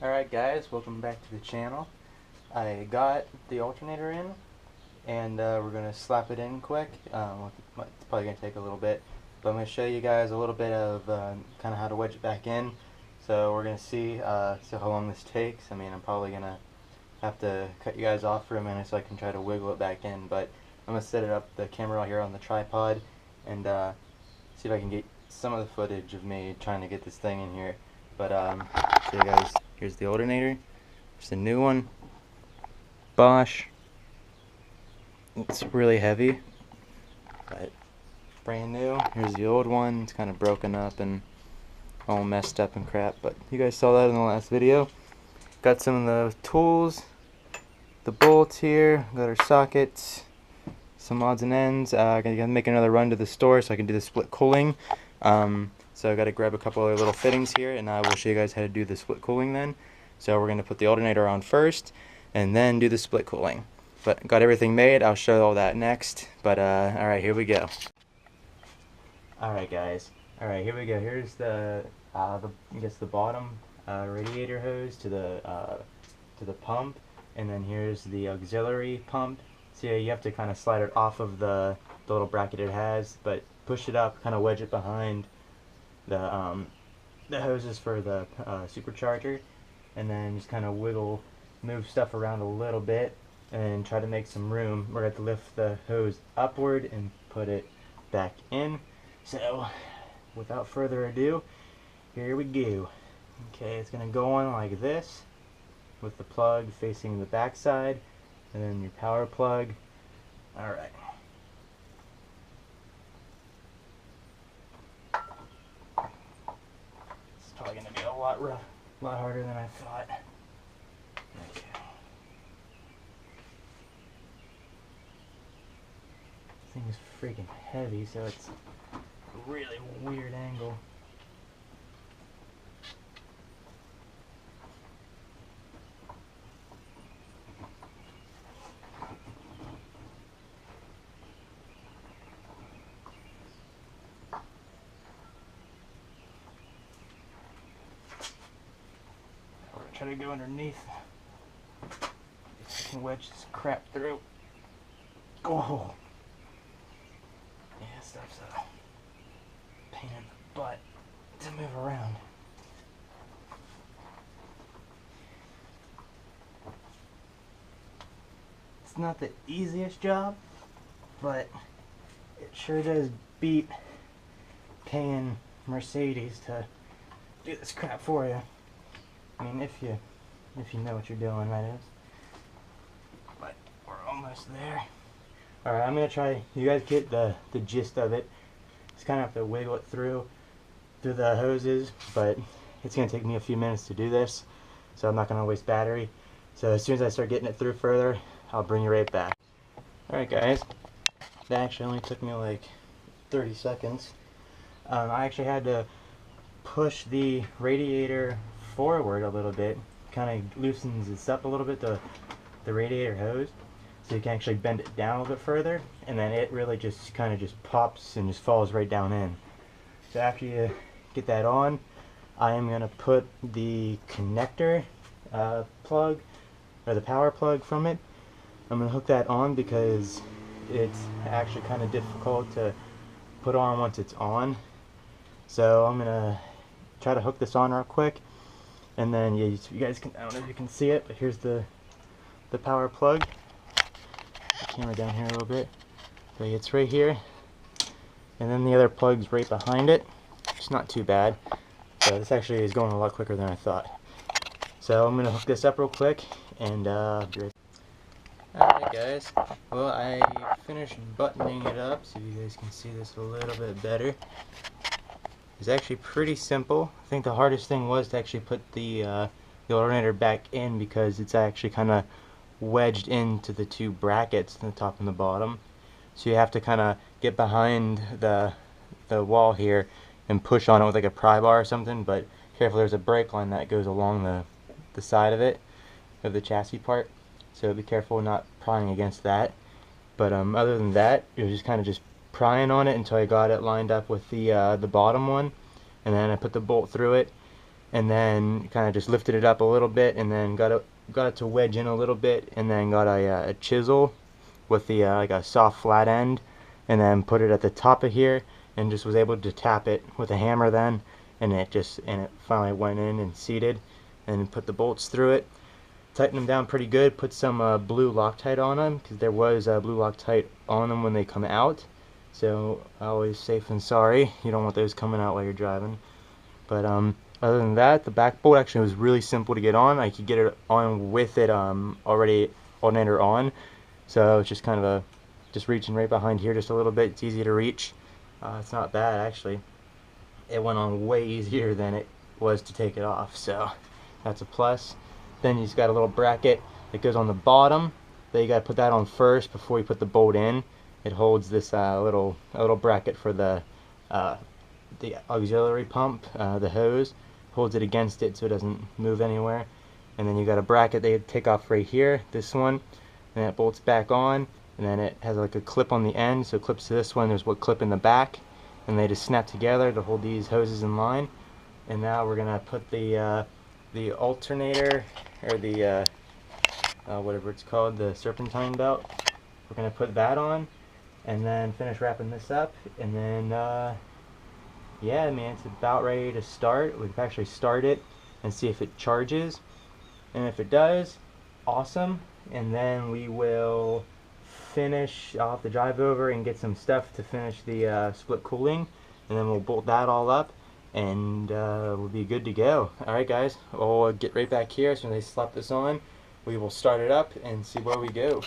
Alright guys, welcome back to the channel. I got the alternator in and we're going to slap it in quick. It's probably going to take a little bit, but I'm going to show you guys a little bit of kind of how to wedge it back in. So we're going to see how long this takes. I mean, I'm probably going to have to cut you guys off for a minute so I can try to wiggle it back in, but I'm going to set it up, the camera right here on the tripod, and see if I can get some of the footage of me trying to get this thing in here. But so you guys, here's the alternator. It's a new one, Bosch. It's really heavy, but brand new. Here's the old one. It's kind of broken up and all messed up and crap, but you guys saw that in the last video. Got some of the tools, the bolts here, got our sockets, some odds and ends. I'm gonna make another run to the store so I can do the split cooling. So I got to grab a couple of little fittings here, and I will show you guys how to do the split cooling then. So we're going to put the alternator on first, and then do the split cooling. But got everything made. I'll show all that next. But all right, here we go. All right, guys. All right, here we go. Here's the I guess the bottom radiator hose to the pump, and then here's the auxiliary pump. So yeah, you have to kind of slide it off of the little bracket it has, but push it up, kind of wedge it behind the hoses for the supercharger, and then just kind of move stuff around a little bit and try to make some room. We're going to lift the hose upward and put it back in. So without further ado, here we go. Okay, it's going to go on like this with the plug facing the back side, and then your power plug. Alright. Probably going to be a lot harder than I thought. Okay. This thing is freaking heavy, so it's a really weird angle. Try to go underneath. If I can wedge this crap through. Oh! Yeah, stuff's a pain in the butt to move around. It's not the easiest job, but it sure does beat paying Mercedes to do this crap for you. I mean, if you know what you're doing, that is. But we're almost there. Alright, I'm gonna try. You guys get the gist of it. Just kind of have to wiggle it through the hoses, but it's gonna take me a few minutes to do this, so I'm not gonna waste battery. So as soon as I start getting it through further, I'll bring you right back. Alright guys, that actually only took me like 30 seconds. I actually had to push the radiator forward a little bit, kind of loosens this up a little bit, the radiator hose, so you can actually bend it down a little bit further, and then it really just kind of just pops and just falls right down in. So after you get that on, I am going to put the connector plug, or the power plug from it. I'm going to hook that on because it's actually kind of difficult to put on once it's on. So I'm going to try to hook this on real quick. And then yeah, you guys can, I don't know if you can see it, but here's the power plug. The camera down here a little bit. So it's right here. And then the other plug's right behind it. It's not too bad. So this actually is going a lot quicker than I thought. So I'm going to hook this up real quick and be right. Alright guys, well I finished buttoning it up so you guys can see this a little bit better. It's actually pretty simple. I think the hardest thing was to actually put the alternator back in because it's actually kind of wedged into the two brackets, the top and the bottom. So you have to kind of get behind the wall here and push on it with like a pry bar or something. But careful, there's a brake line that goes along the side of it, of the chassis part. So be careful not prying against that. But other than that, it was just kind of just prying on it until I got it lined up with the bottom one, and then I put the bolt through it, and then kind of just lifted it up a little bit, and then got it to wedge in a little bit, and then got a chisel with the like a soft flat end, and then put it at the top of here, and just was able to tap it with a hammer then, and it finally went in and seated, and put the bolts through it, tightened them down pretty good, put some blue Loctite on them, because there was blue Loctite on them when they come out, so always safe and sorry, you don't want those coming out while you're driving. But other than that, the back bolt actually was really simple to get on. I could get it on with it already alternator on, so it's just kind of just reaching right behind here just a little bit. It's easy to reach. It's not bad actually. It went on way easier than it was to take it off, so that's a plus. Then you just got a little bracket that goes on the bottom. Then you got to put that on first before you put the bolt in. It holds this little bracket for the auxiliary pump, the hose. Holds it against it so it doesn't move anywhere. And then you got a bracket they take off right here, this one, and it bolts back on, and then it has like a clip on the end, so it clips to this one. There's one clip in the back, and they just snap together to hold these hoses in line. And now we're gonna put the alternator, or the whatever it's called, the Serpentine belt. We're gonna put that on, and then finish wrapping this up, and then yeah, man, it's about ready to start. We can actually start it and see if it charges, and if it does, awesome. And then we will finish. I'll have to drive over and get some stuff to finish the split cooling, and then we'll bolt that all up, and we'll be good to go. Alright guys, we'll get right back here. As soon as I slap this on, we will start it up and see where we go.